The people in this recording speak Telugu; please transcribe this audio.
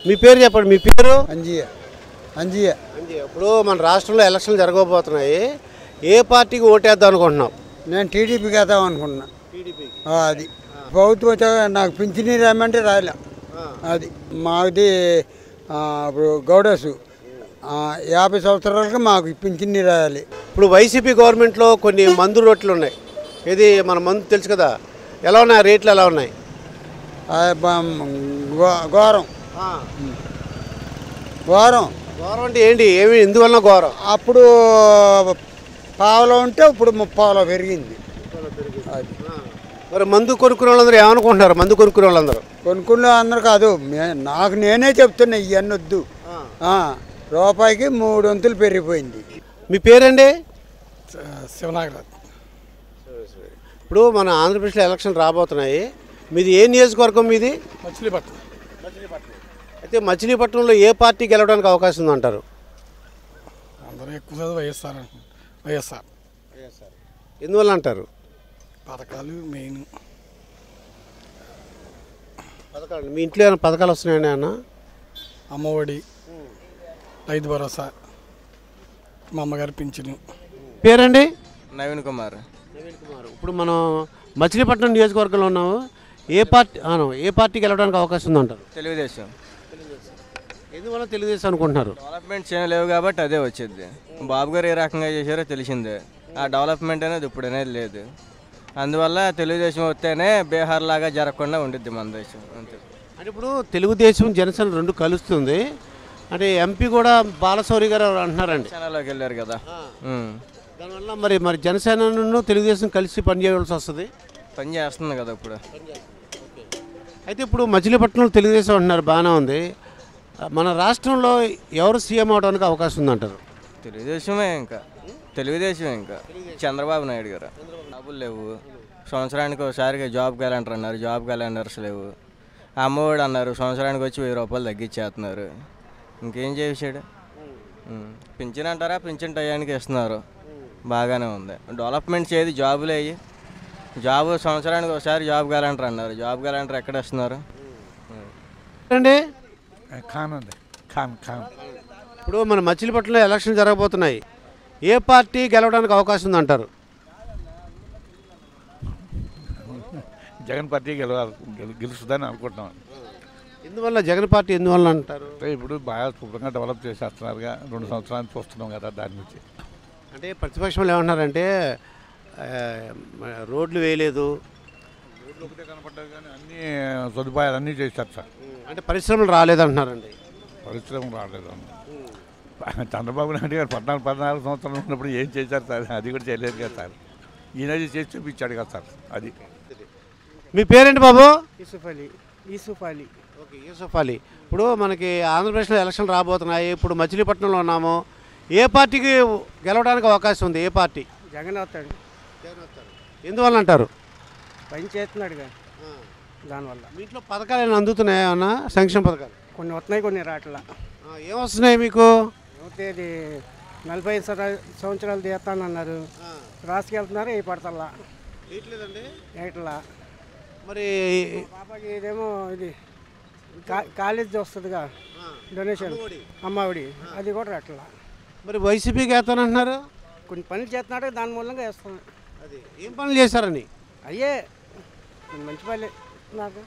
మీ పేరు చెప్పండి. మీ పేరు? అంజియ అంజియ అంజియ. ఇప్పుడు మన రాష్ట్రంలో ఎలక్షన్లు జరగబోతున్నాయి. ఏ పార్టీకి ఓటేద్దాం అనుకుంటున్నాం? నేను టీడీపీకి వేద్దాం అనుకున్నా. టీడీపీ. అది ప్రభుత్వం నాకు పింఛనీ రామంటే రాలే. అది మాది ఇప్పుడు గౌడసు 50 సంవత్సరాలకు మాకు పింఛనీ రాయాలి. ఇప్పుడు వైసీపీ గవర్నమెంట్లో కొన్ని మందు రోట్లు ఉన్నాయి. ఇది మన మందు తెలుసు కదా, ఎలా ఉన్నాయి రేట్లు? ఎలా ఉన్నాయి? ఘోరం ఘోరం ఘోరం అంటే ఏంటి? ఎందువల్ల ఘోరం? అప్పుడు పావులో ఉంటే ఇప్పుడు 30 పెరిగింది. అది మరి మందు కొనుక్కునే వాళ్ళందరూ ఏమనుకుంటున్నారు? మందు కొనుక్కునే వాళ్ళందరూ కొనుక్కునే అందరు కాదు, నాకు నేనే చెప్తున్నా ఇవన్నీ వద్దు. రూపాయికి 3 వంతులు పెరిగిపోయింది. మీ పేరండి? శివనాగరాజ్. ఇప్పుడు మన ఆంధ్రప్రదేశ్లో ఎలక్షన్ రాబోతున్నాయి. మీది ఏ నియోజకవర్గం? మీది మచిలీపట్నం. అయితే మచిలీపట్నంలో ఏ పార్టీ గెలవడానికి అవకాశం ఉందంటారు? అందరూ ఎక్కువ వైఎస్ఆర్. ఎందువల్ల అంటారు? పథకాలు మెయిన్. పథకాలు మీ ఇంట్లో ఏమైనా పథకాలు వస్తున్నాయండి? అన్న అమ్మఒడి, రైతు భరోసా, మా అమ్మగారి పింఛను. పేరండి? నవీన్ కుమార్. ఇప్పుడు మనం మచిలీపట్నం నియోజకవర్గంలో ఉన్నాము. ఏ పార్టీకి వెళ్ళడానికి అవకాశం ఉందంటారు? తెలుగుదేశం. ఎందువల్ల తెలుగుదేశం అనుకుంటున్నారు? డెవలప్మెంట్స్ ఏం లేవు కాబట్టి అదే వచ్చింది. బాబు గారు ఏ రకంగా చేశారో తెలిసిందే. ఆ డెవలప్మెంట్ అనేది ఇప్పుడు అనేది లేదు. అందువల్ల తెలుగుదేశం వస్తేనే బీహార్ లాగా జరగకుండా ఉండిద్ది మన దేశం. అంతే. అంటే ఇప్పుడు తెలుగుదేశం జనసేన రెండు కలుస్తుంది అంటే ఎంపీ కూడా బాలశౌరి గారు అంటున్నారండి. జనసేనలోకి వెళ్ళారు కదా. దానివల్ల మరి జనసేనను తెలుగుదేశం కలిసి పనిచేయవలసి వస్తుంది. పని చేస్తుంది కదా ఇప్పుడు. అయితే ఇప్పుడు మచిలీపట్నంలో తెలుగుదేశం అంటున్నారు, బాగానే ఉంది. మన రాష్ట్రంలో ఎవరు సీఎం అవడానికి అవకాశం ఉందంటారు? తెలుగుదేశమే. ఇంకా చంద్రబాబు నాయుడు గారు. డబ్బులు లేవు. సంవత్సరానికి ఒకసారిగా జాబ్ క్యాలెండర్ అన్నారు, జాబ్ క్యాలెండర్స్ లేవు. అమ్మఒడి అన్నారు, సంవత్సరానికి వచ్చి 1000 రూపాయలు తగ్గించేస్తున్నారు. ఇంకేం చేసాడు? పింఛన్ అంటారా, పింఛన్ టయానికి ఇస్తున్నారు, బాగానే ఉంది. డెవలప్మెంట్స్ ఏది? జాబులు అయ్యి జాబు సంవత్సరానికి ఒకసారి జాబ్ క్యాలెండర్ అన్నారు, జాబ్ క్యాలెండర్ ఎక్కడ ఇస్తున్నారు? అండి ఖాన్. ఇప్పుడు మన మచిలీపట్నంలో ఎలక్షన్ జరగబోతున్నాయి. ఏ పార్టీ గెలవడానికి అవకాశం ఉందంటారు? జగన్ పార్టీ గెలుస్తుందని అనుకుంటున్నాం. ఎందువల్ల జగన్ పార్టీ ఎందువల్ల అంటారు? ఇప్పుడు బాగా శుభ్రంగా డెవలప్ చేసేస్తున్నారుగా, 2 సంవత్సరాలు చూస్తున్నాం కదా దాని నుంచి. అంటే ప్రతిపక్షంలో ఏమంటున్నారంటే రోడ్లు వేయలేదు, రోడ్లు ఒకటే కనపడ్డారు కానీ అన్ని సదుపాయాలు అన్నీ చేశారు సార్. అంటే పరిశ్రమలు రాలేదంటున్నారండి. పరిశ్రమలు రాలేదు. చంద్రబాబు నాయుడు గారు 14 సంవత్సరాలు ఉన్నప్పుడు ఏం చేశారు సార్? అది కూడా చేయలేదు కదా సార్. ఈయన చేసి చూపించాడు కదా సార్. అది. మీ పేరేంటి బాబు? యూసుఫ్ అలీ. ఓకే, యూసుఫ్ అలీ. ఇప్పుడు మనకి ఆంధ్రప్రదేశ్లో ఎలక్షన్లు రాబోతున్నాయి. ఇప్పుడు మచిలీపట్నంలో ఉన్నాము. ఏ పార్టీకి గెలవడానికి అవకాశం ఉంది? ఏ పార్టీ? జగన్ అవుతాడు. ఎందువల్ల అంటారు? పని చేస్తున్నాడు కదా, దానివల్ల. మీ ఇంట్లో పథకాలు ఏమైనా అందుతున్నాయా? ఏమన్నా సంక్షేమ పథకాలు? కొన్ని వస్తున్నాయి, కొన్ని రాట్లా. ఏమొస్తున్నాయి మీకు? ఇది 45 సంవత్సరాలు తీస్తానన్నారు, రాసుకెళ్తున్నారు. ఏ పడతల్లా ఏట్లా మరి పాపకి ఇదేమో ఇది కాలేజ్ వస్తుందిగా, డొనేషన్ అమ్మఒడి, అది కూడా రాట్లా. మరి వైసీపీకి వేస్తానంటున్నారు. కొన్ని పనులు చేస్తున్నాడు, దాని మూలంగా వేస్తాను. అది ఏం పనులు చేశారని? అయ్యే మంచి పనులే నాకు.